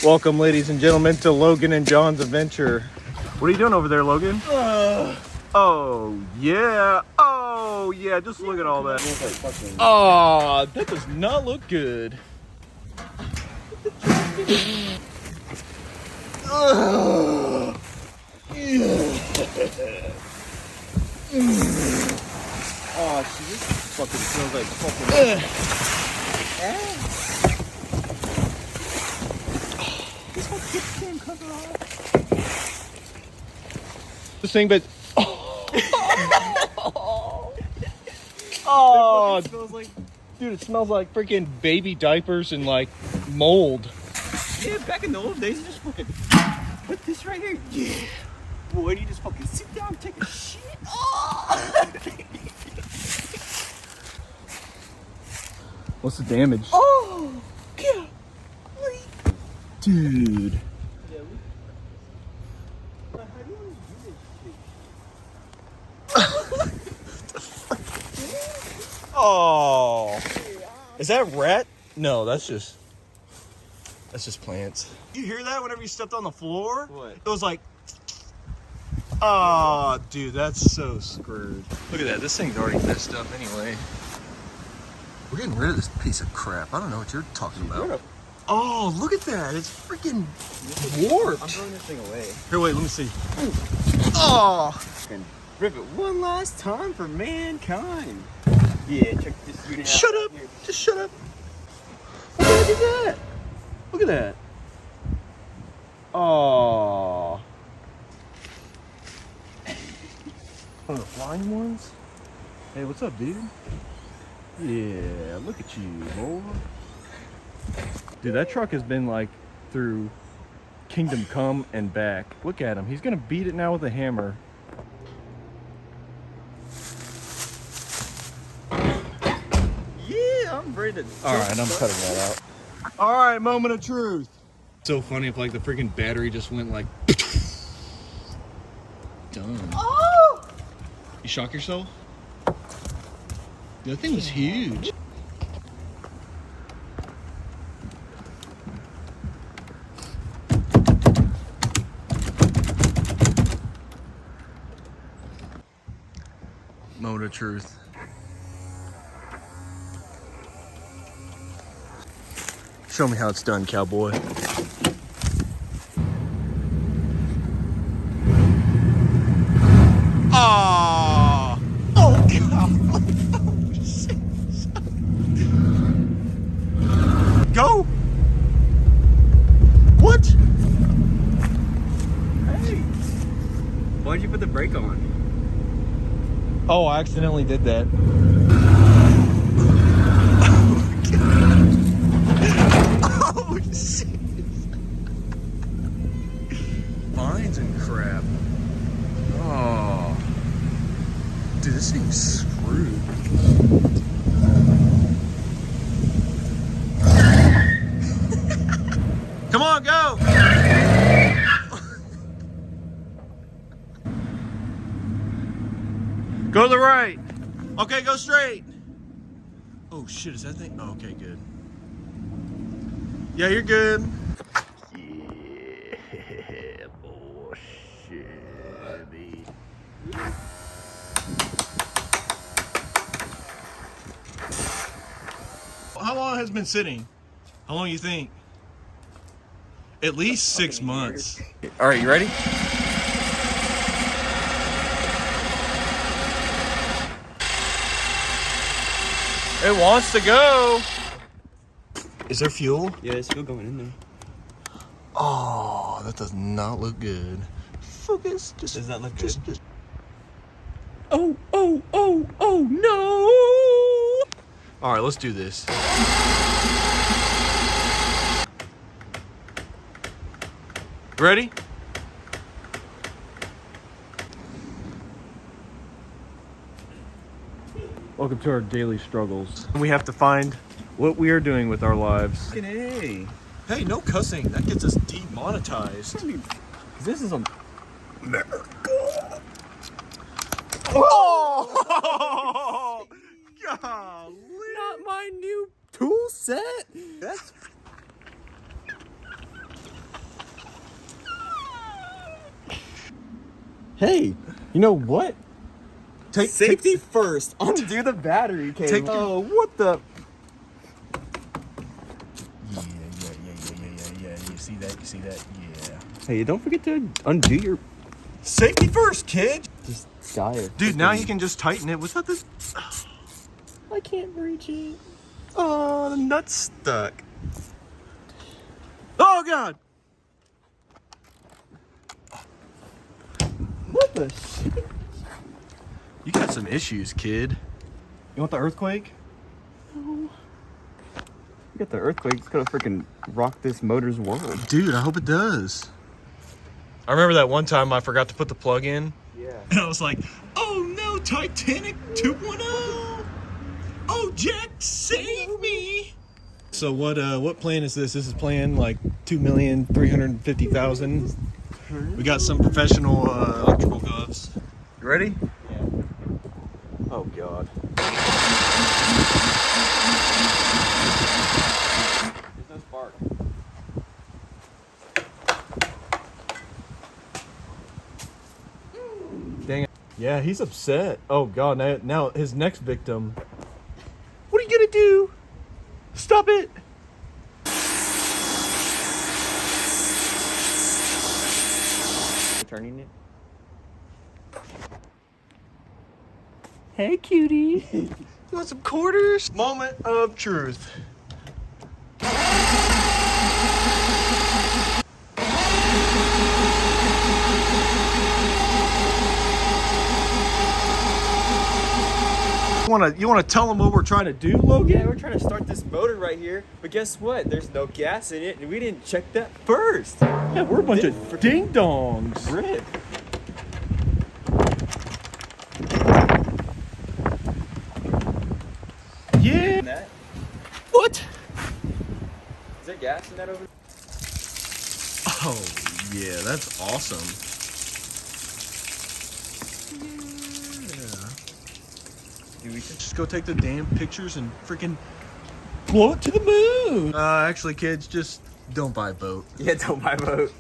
Welcome, ladies and gentlemen, to Logan and John's adventure. What are you doing over there, Logan? Oh, yeah. Oh, yeah. Just look at all that. Oh, that does not look good. Oh, shit. This fucking smells like fucking... This whole damn cover off. This thing, but... Oh, it smells like... Dude, it smells like freaking baby diapers and like mold. Yeah, back in the old days, you just fucking put this right here. Yeah. Boy, you just fucking sit down and take a shit. Oh. What's the damage? Oh, yeah. Dude. Oh. Is that rat? No, that's just plants. You hear that whenever you stepped on the floor? What? It was like, oh, dude, that's so screwed. Look at that. This thing's already messed up anyway. We're getting rid of this piece of crap. I don't know what you're talking about. Oh, look at that. It's freaking warped. I'm throwing this thing away. Here, wait, let me see. Oh. Rip it one last time for mankind. Yeah, check this unit out. Shut up. Here. Just shut up. What the heck is that? Look at that. Oh. One of the flying ones? Hey, what's up, dude? Yeah, look at you, boy. Dude, that truck has been like through Kingdom Come and back. Look at him. He's gonna beat it now with a hammer. Yeah, I'm ready to. All right, I'm cutting that out. All right, moment of truth. So funny if like the freaking battery just went like done. Oh! You shock yourself? That thing was huge. Moment of truth. Show me how it's done, cowboy. Ah! Oh God! Go! What? Hey! Why'd you put the brake on? Oh, I accidentally did that. Oh, shit. Vines and crap. Oh. Dude, this thing's screwed. Come on, go! Go to the right. Okay, go straight. Oh shit, is that thing? Oh, okay, good. Yeah, you're good. Yeah, bullshit, baby. How long has it been sitting? How long you think? At least 6 months. All right, you ready? It wants to go. Is there fuel? Yeah, it's still going in there. Oh, that does not look good. Focus. Just Does that look good? Just. Oh, no. All right, let's do this. Ready? Welcome to our daily struggles. We have to find what we are doing with our lives. Hey. Hey, no cussing. That gets us demonetized. This is America. Oh! Golly. Not my new tool set. That's Hey, you know what? Safety first. Undo the battery cable. Oh, what the? Yeah. You see that? Yeah. Hey, don't forget to undo your Safety first, kid. just tire. Dude, now you can just tighten it. What's that? This? I can't reach it. Oh, the nut's stuck. Oh God! What the shit? You got some issues, kid. You want the earthquake? You got the earthquake. It's gonna freaking rock this motor's world. Dude, I hope it does. I remember that one time I forgot to put the plug in. Yeah. And I was like, oh no, Titanic 2.0. Oh, Jack, save me. So what plan is this? This is plan like 2,350,000. We got some professional electrical gloves. You ready? Yeah. Oh God. There's no spark. Dang it. Yeah, he's upset. Oh God, now his next victim. What are you gonna do? Stop it. Turning it. Hey, cutie. You want some quarters? Moment of truth. You wanna tell them what we're trying to do, Logan? Yeah, we're trying to start this motor right here, but guess what? There's no gas in it, and we didn't check that first. Yeah, we're a bunch of ding dongs. Rip. Yeah. That? What? Is there gas in that over? Oh yeah, that's awesome. Do we Just go take the damn pictures and freaking blow it to the moon. Actually, kids, just don't buy a boat. Yeah, don't buy a boat.